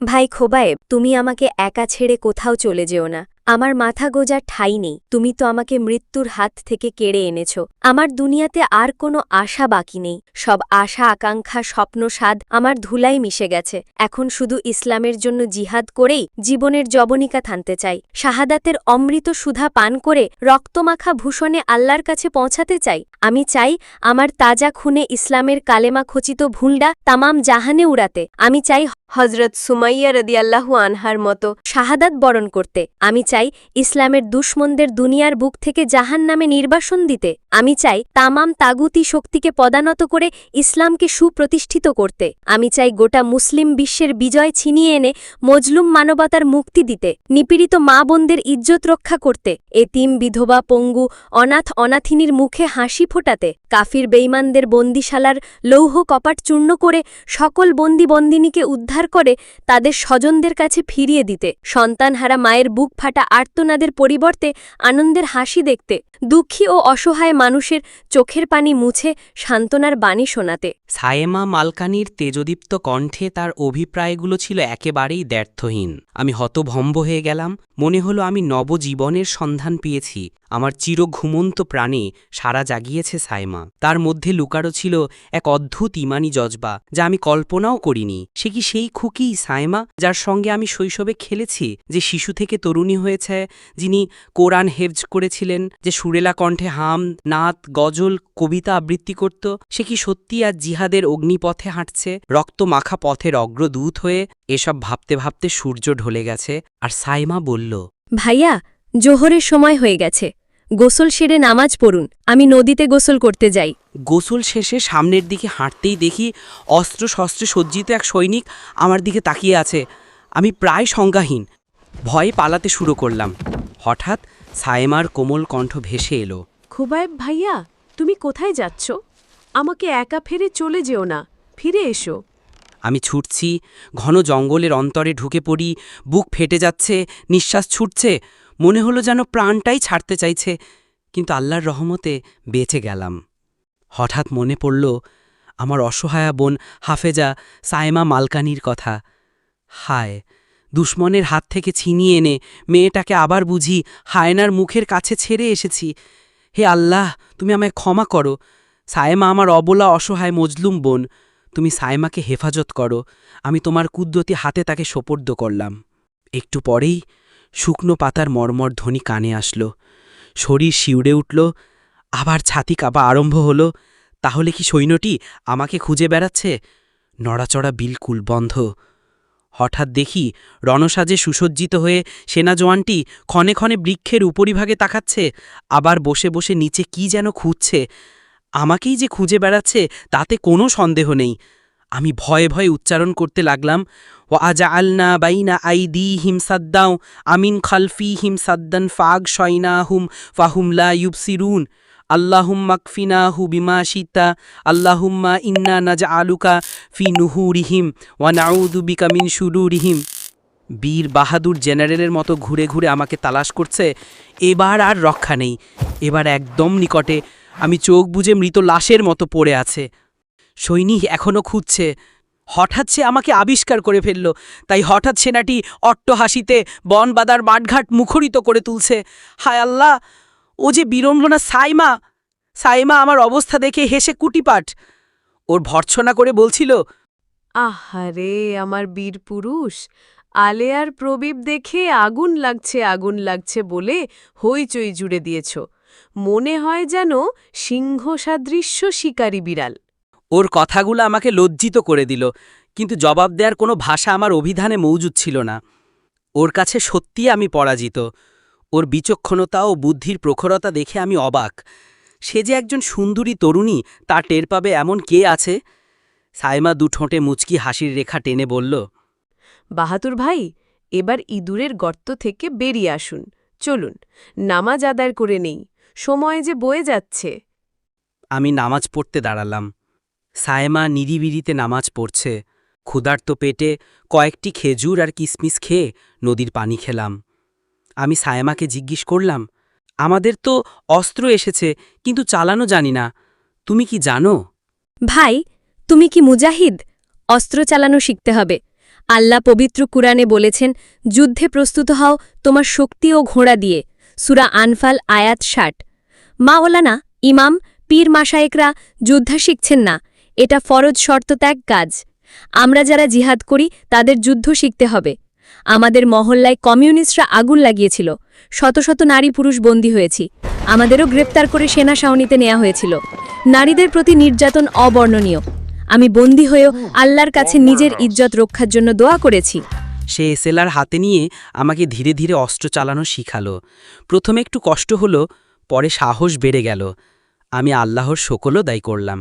ভাই খোবায়েব, তুমি আমাকে একা ছেড়ে কোথাও চলে যেও না। আমার মাথা গোজার ঠাঁই নেই। তুমি তো আমাকে মৃত্যুর হাত থেকে কেড়ে এনেছ। আমার দুনিয়াতে আর কোনো আশা বাকি নেই। সব আশা আকাঙ্ক্ষা স্বপ্ন স্বাদ আমার ধুলাই মিশে গেছে। এখন শুধু ইসলামের জন্য জিহাদ করেই জীবনের জবনিকা থানতে চাই। শাহাদাতের অমৃত সুধা পান করে রক্তমাখা ভূষণে আল্লাহর কাছে পৌঁছাতে চাই। আমি চাই আমার তাজা খুনে ইসলামের কালেমা খচিত ভুলডা তামাম জাহানে উড়াতে। আমি চাই হজরত সুমাইয়া রাদিয়াল্লাহু আনহার মতো শাহাদাত বরণ করতে। আমি চাই ইসলামের দুশমনদের দুনিয়ার বুক থেকে জাহান্নামে নির্বাসন দিতে। আমি চাই তামাম তাগুতি শক্তিকে পদানত করে ইসলামকে সুপ্রতিষ্ঠিত করতে। আমি চাই গোটা মুসলিম বিশ্বের বিজয় ছিনিয়ে এনে মজলুম মানবতার মুক্তি দিতে, নিপীড়িত মা বোনদের ইজ্জত রক্ষা করতে, এতিম বিধবা পঙ্গু অনাথ অনাথিনীর মুখে হাসি ফোটাতে, কাফির বেঈমানদের বন্দিশালার লৌহ কপাট চূর্ণ করে সকল বন্দি বন্দিনীকে উদ্ধার করে তাদের স্বজনদের কাছে ফিরিয়ে দিতে, সন্তানহারা মায়ের বুক ফাটা আর্তনাদের পরিবর্তে আনন্দের হাসি দেখতে, দুঃখী ও অসহায় মানুষের চোখের পানি মুছে সান্ত্বনার বাণী শোনাতে। সায়েমা মালকানির তেজদীপ্ত কণ্ঠে তার অভিপ্রায়গুলো ছিল একেবারেই দ্ব্যর্থহীন। আমি হতভম্ব হয়ে গেলাম। মনে হলো আমি নবজীবনের সন্ধান পেয়েছি। আমার চিরঘুমন্ত প্রাণে সারা জাগিয়েছে সায়েমা। তার মধ্যে লুকানো ছিল এক অদ্ভুত ইমানি জজবা, যা আমি কল্পনাও করিনি। সে কি সেই খুকি সায়েমা যার সঙ্গে আমি শৈশবে খেলেছি, যে শিশু থেকে তরুণী হয়েছে, যিনি কোরআন হেফজ করেছিলেন, যে সুরেলা কণ্ঠে হাম নাত গজল কবিতা আবৃত্তি করত? সে কি সত্যি আজ জিহাদের অগ্নিপথে হাঁটছে, রক্ত মাখা পথের অগ্রদূত হয়ে? এসব ভাবতে ভাবতে সূর্য ঢলে গেছে, আর সায়েমা বলল, ভাইয়া, জোহরের সময় হয়ে গেছে। গোসল সেরে নামাজ পড়ুন। আমি নদীতে গোসল করতে যাই। গোসল শেষে সামনের দিকে হাঁটতেই দেখি অস্ত্র শস্ত্রে সজ্জিত এক সৈনিক আমার দিকে তাকিয়ে আছে। আমি প্রায় সংজ্ঞাহীন ভয়ে পালাতে শুরু করলাম। হঠাৎ সায়েমার কোমল কণ্ঠ ভেসে এলো, খোবায়েব ভাইয়া, তুমি কোথায় যাচ্ছ? আমাকে একা ফেরে চলে যেও না, ফিরে এসো। আমি ছুটছি, ঘন জঙ্গলের অন্তরে ঢুকে পড়ি। বুক ফেটে যাচ্ছে, নিঃশ্বাস ছুটছে, মনে হলো যেন প্রাণটাই ছাড়তে চাইছে। কিন্তু আল্লাহর রহমতে বেঁচে গেলাম। হঠাৎ মনে পড়ল আমার অসহায়া বোন হাফেজা সায়েমা মালকানির কথা। হায়, দুশমনের হাত থেকে ছিনিয়ে এনে মেয়েটাকে আবার বুঝি হায়নার মুখের কাছে ছেড়ে এসেছি। হে আল্লাহ, তুমি আমায় ক্ষমা করো। সায়েমা আমার অবলা অসহায় মজলুম বোন। তুমি সায়েমাকে হেফাজত করো। আমি তোমার কুদরতি হাতে তাকে সোপর্দ করলাম। একটু পরেই শুকনো পাতার মর্মর ধ্বনি কানে আসলো। শরীর শিউড়ে উঠল, আবার ছাতি কাঁপা আরম্ভ হল। তাহলে কি সৈন্যটি আমাকে খুঁজে বেড়াচ্ছে? নড়াচড়া বিলকুল বন্ধ। হঠাৎ দেখি রণসাজে সুসজ্জিত হয়ে সেনা জওয়ানটি ক্ষণে ক্ষণে বৃক্ষের উপরিভাগে তাকাচ্ছে, আবার বসে বসে নিচে কি যেন খুঁজছে। আমাকেই যে খুঁজে বেড়াচ্ছে তাতে কোনো সন্দেহ নেই। আমি ভয়ে ভয়ে উচ্চারণ করতে লাগলাম, ও আজআলনা বাইনা আইদিহিম সাদ্দাও আমিন খালফিহিম সাদ্দান ফাগ শয়নাহুম ফাহুম লা ইউবসিরুন আল্লাহুম্মা কফিনাহু বিমা শিতা আল্লাহুম্মা ইন্না নাজআলুকা ফি নুহুরিহিম ওয়া নাউযু বিকা মিন শুরুরিহিম। বীর বাহাদুর জেনারেলের মতো ঘুরে ঘুরে আমাকে তালাশ করছে। এবার আর রক্ষা নেই। এবার একদম নিকটে। আমি চোখ বুজে মৃত লাশের মতো পড়ে আছে। সৈনিক এখনও খুঁজছে। হঠাৎ সে আমাকে আবিষ্কার করে ফেলল। তাই হঠাৎ সেনাটি অট্টহাসিতে বনবাদার মাঠঘাট মুখরিত করে তুলছে। হায় আল্লাহ, ও যে বিড়ম্বনা সায়েমা! সায়েমা আমার অবস্থা দেখে হেসে কুটিপাট। ওর ভর্ৎসনা করে বলছিল, আহারে আমার বীর পুরুষ, আলেয়ার প্রবীপ দেখে আগুন লাগছে বলে হইচই জুড়ে দিয়েছ। মনে হয় যেন সিংহ সাদৃশ্য শিকারী বিড়াল। ওর কথাগুলো আমাকে লজ্জিত করে দিল, কিন্তু জবাব দেওয়ার কোনো ভাষা আমার অভিধানে মৌজুদ ছিল না। ওর কাছে সত্যিই আমি পরাজিত। ওর বিচক্ষণতা ও বুদ্ধির প্রখরতা দেখে আমি অবাক। সে যে একজন সুন্দরী তরুণী তা টের পাবে এমন কে আছে? সায়েমা দুঠোঁটে মুচকি হাসির রেখা টেনে বলল, বাহাদুর ভাই, এবার ইঁদুরের গর্ত থেকে বেরিয়ে আসুন। চলুন, নামাজ আদায় করে নেই, সময় যে বয়ে যাচ্ছে। আমি নামাজ পড়তে দাঁড়ালাম। সায়েমা নিরিবিরিতে নামাজ পড়ছে। ক্ষুধার্ত পেটে কয়েকটি খেজুর আর কিসমিস খেয়ে নদীর পানি খেলাম। আমি সায়েমাকে জিজ্ঞেস করলাম, আমাদের তো অস্ত্র এসেছে, কিন্তু চালানো জানি না। তুমি কি জানো? ভাই, তুমি কি মুজাহিদ? অস্ত্র চালানো শিখতে হবে। আল্লাহ পবিত্র কুরআনে বলেছেন, যুদ্ধে প্রস্তুত হও তোমার শক্তি ও ঘোড়া দিয়ে। সূরা আনফাল আয়াত ৬০। মাওলানা, ইমাম, পীর মাশায়েকরা যুদ্ধা শিখছেন না, এটা ফরজ শর্তত্যাগ কাজ। আমরা যারা জিহাদ করি তাদের যুদ্ধ শিখতে হবে। আমাদের মহল্লায় কমিউনিস্টরা আগুন লাগিয়েছিল, শত শত নারী পুরুষ বন্দী হয়েছি। আমাদেরও গ্রেপ্তার করে সেনা ছাউনিতে নেওয়া হয়েছিল। নারীদের প্রতি নির্যাতন অবর্ণনীয়। আমি বন্দী হয়েও আল্লাহর কাছে নিজের ইজ্জত রক্ষার জন্য দোয়া করেছি। সে এসএলআর হাতে নিয়ে আমাকে ধীরে ধীরে অস্ত্র চালানো শিখালো। প্রথমে একটু কষ্ট হলো, পরে সাহস বেড়ে গেল। আমি আল্লাহর শকরও আদায় করলাম।